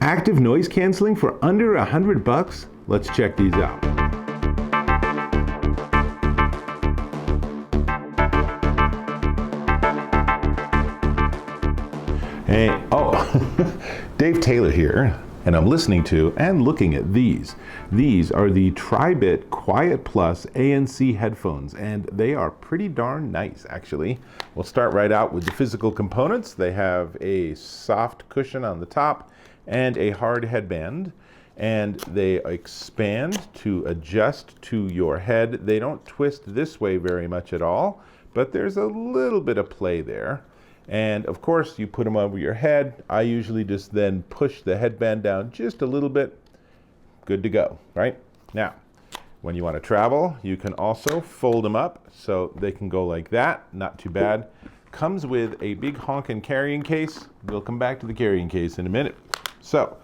Active noise canceling for under $100? Let's check these out. Hey, Dave Taylor here, and I'm listening to and looking at these. These are the Tribit QuietPlus ANC Headphones, and they are pretty darn nice, actually. We'll start right out with the physical components. They have a soft cushion on the top and a hard headband, and they expand to adjust to your head. They don't twist this way very much at all, but there's a little bit of play there. And of course, you put them over your head. I usually just then push the headband down just a little bit. Good to go, right? Now, when you want to travel, you can also fold them up so they can go like that. Not too bad. Comes with a big honking carrying case. We'll come back to the carrying case in a minute. So,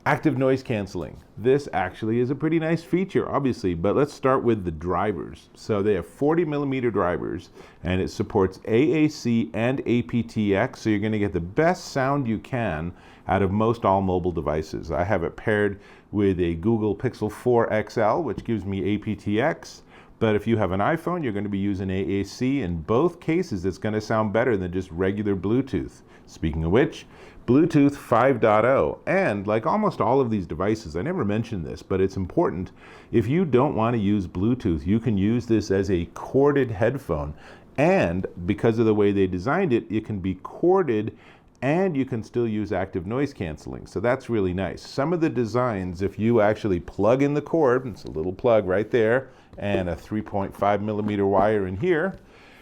active noise canceling. This actually is a pretty nice feature, obviously, but let's start with the drivers. So they have 40mm drivers, and it supports AAC and aptX, so you're going to get the best sound you can out of most all mobile devices. I have it paired with a Google Pixel 4 XL, which gives me aptX, but if you have an iPhone, you're going to be using AAC. In both cases, it's going to sound better than just regular Bluetooth. Speaking of which, Bluetooth 5.0, and like almost all of these devices, I never mentioned this, but it's important. If you don't want to use Bluetooth, you can use this as a corded headphone, and because of the way they designed it, it can be corded and you can still use active noise canceling. So that's really nice. Some of the designs, if you actually plug in the cord, it's a little plug right there, and a 3.5mm wire in here.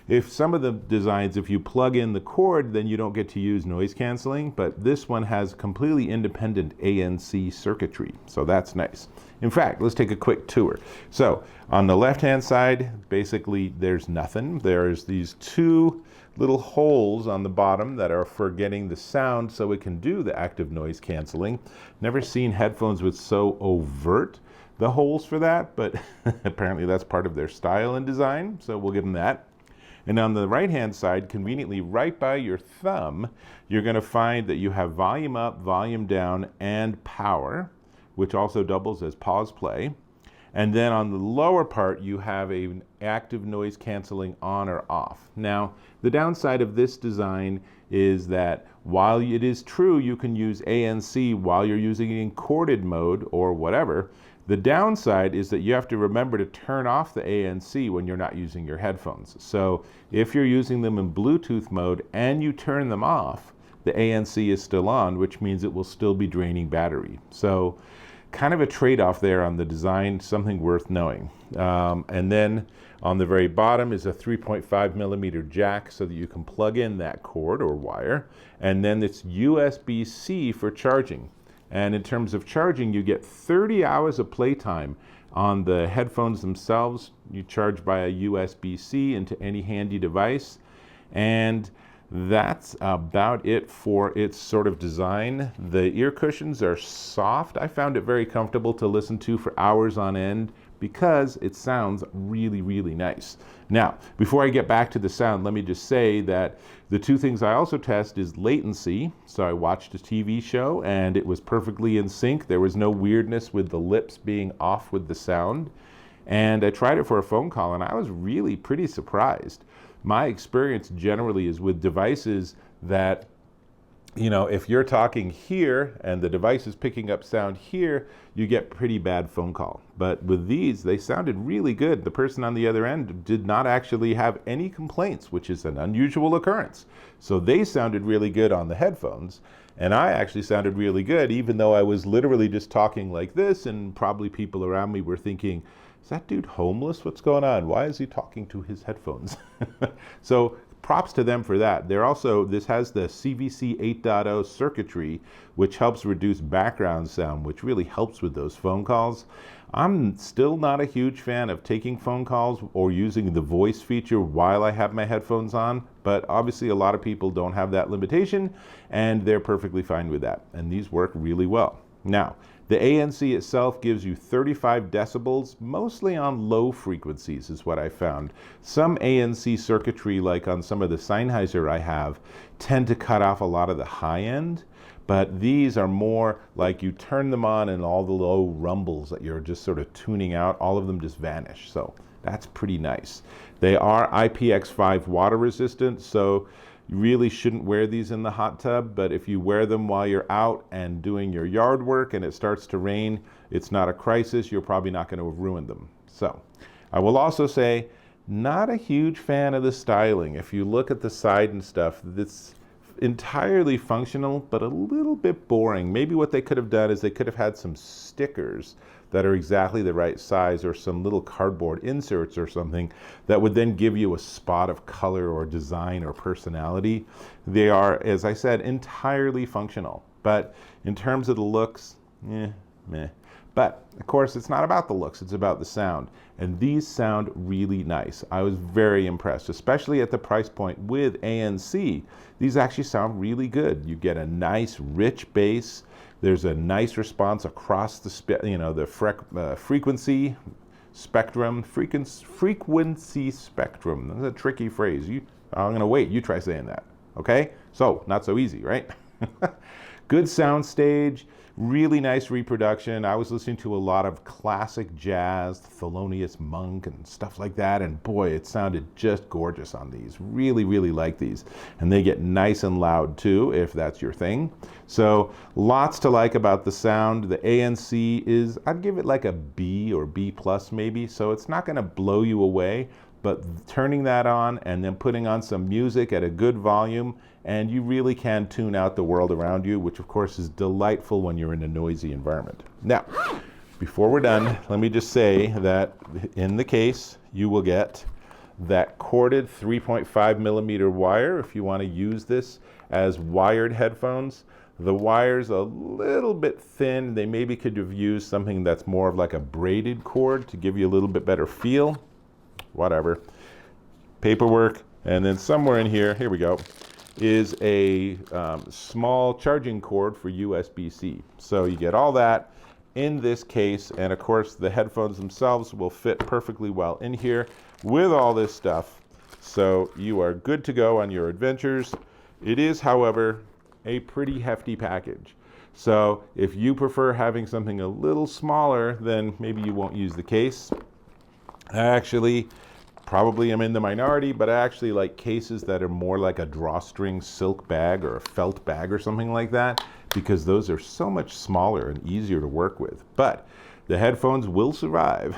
If some of the designs, if you plug in the cord, then you don't get to use noise canceling, but this one has completely independent ANC circuitry, so that's nice. In fact, let's take a quick tour. So on the left-hand side, basically there's nothing. There's these two little holes on the bottom that are for getting the sound so it can do the active noise canceling. Never seen headphones with so overt the holes for that, but apparently that's part of their style and design, so we'll give them that. And on the right-hand side, conveniently right by your thumb, you're going to find that you have volume up, volume down, and power, which also doubles as pause play. And then on the lower part, you have an active noise canceling on or off. Now, the downside of this design is that while it is true you can use ANC while you're using it in corded mode or whatever, the downside is that you have to remember to turn off the ANC when you're not using your headphones. So if you're using them in Bluetooth mode and you turn them off, the ANC is still on, which means it will still be draining battery. So kind of a trade-off there on the design, something worth knowing. And then on the very bottom is a 3.5mm jack so that you can plug in that cord or wire. And then it's USB-C for charging. And in terms of charging, you get 30 hours of playtime on the headphones themselves. You charge by a USB-C into any handy device. And that's about it for its sort of design. The ear cushions are soft. I found it very comfortable to listen to for hours on end because it sounds really, really nice. Now, before I get back to the sound, let me just say that the two things I also test is latency. So I watched a TV show and it was perfectly in sync. There was no weirdness with the lips being off with the sound. And I tried it for a phone call and I was really pretty surprised. My experience generally is with devices that, you know, if you're talking here and the device is picking up sound here, you get pretty bad phone call. But with these, they sounded really good. The person on the other end did not actually have any complaints, which is an unusual occurrence. So they sounded really good on the headphones. And I actually sounded really good, even though I was literally just talking like this, and probably people around me were thinking, is that dude homeless? What's going on? Why is he talking to his headphones? So props to them for that. They're also, this has the CVC 8.0 circuitry, which helps reduce background sound, which really helps with those phone calls. I'm still not a huge fan of taking phone calls or using the voice feature while I have my headphones on, but obviously a lot of people don't have that limitation and they're perfectly fine with that. And these work really well. Now, the ANC itself gives you 35 decibels, mostly on low frequencies is what I found. Some ANC circuitry, like on some of the Sennheiser I have, tend to cut off a lot of the high end, but these are more like you turn them on and all the low rumbles that you're just sort of tuning out, all of them just vanish. So that's pretty nice. They are IPX5 water resistant, so you really shouldn't wear these in the hot tub, but if you wear them while you're out and doing your yard work and it starts to rain, it's not a crisis, you're probably not going to have ruined them. So I will also say, not a huge fan of the styling. If you look at the side and stuff, it's entirely functional, but a little bit boring. Maybe what they could have done is they could have had some stickers that are exactly the right size, or some little cardboard inserts or something that would then give you a spot of color or design or personality. They are, as I said, entirely functional, but in terms of the looks, meh. But of course, it's not about the looks, it's about the sound. And these sound really nice. I was very impressed, especially at the price point with ANC. These actually sound really good. You get a nice rich bass. There's a nice response across the frequency spectrum. Frequency spectrum. That's a tricky phrase. I'm gonna wait. You try saying that. Okay? So not so easy, right? Good sound stage. Really nice reproduction. I was listening to a lot of classic jazz, Thelonious Monk and stuff like that, and boy, it sounded just gorgeous on these. Really, really like these. And they get nice and loud too, if that's your thing. So lots to like about the sound. The ANC is, I'd give it like a B or B plus maybe, so it's not gonna blow you away, but turning that on and then putting on some music at a good volume, and you really can tune out the world around you, which of course is delightful when you're in a noisy environment. Now, before we're done, let me just say that in the case, you will get that corded 3.5 millimeter wire if you want to use this as wired headphones. The wire's a little bit thin. They maybe could have used something that's more of like a braided cord to give you a little bit better feel. Whatever. Paperwork, and then somewhere in here we go, is a small charging cord for USB-C. So you get all that in this case, and of course the headphones themselves will fit perfectly well in here with all this stuff. So you are good to go on your adventures. It is, however, a pretty hefty package. So if you prefer having something a little smaller, then maybe you won't use the case. Actually, probably I'm in the minority, but I actually like cases that are more like a drawstring silk bag or a felt bag or something like that, because those are so much smaller and easier to work with. But the headphones will survive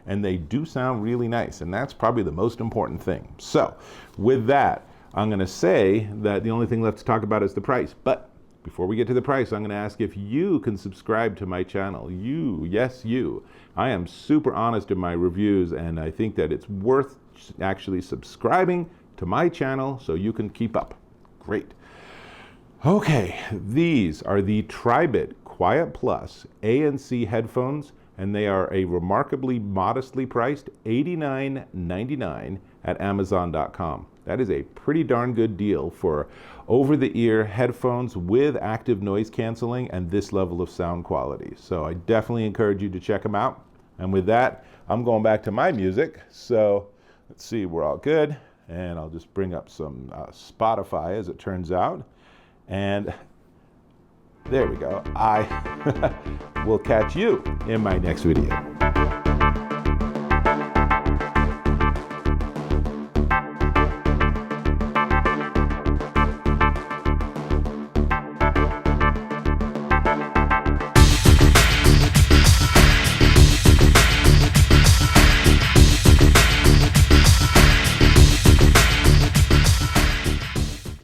and they do sound really nice, and that's probably the most important thing. So with that, I'm going to say that the only thing left to talk about is the price. But before we get to the price, I'm going to ask if you can subscribe to my channel. You, yes, you. I am super honest in my reviews, and I think that it's worth actually subscribing to my channel so you can keep up. Great. Okay, these are the Tribit QuietPlus ANC headphones, and they are a remarkably modestly priced $89.99 at Amazon.com. That is a pretty darn good deal for over-the-ear headphones with active noise canceling and this level of sound quality. So I definitely encourage you to check them out. And with that, I'm going back to my music. So let's see, we're all good. And I'll just bring up some Spotify, as it turns out. And there we go. I will catch you in my next video.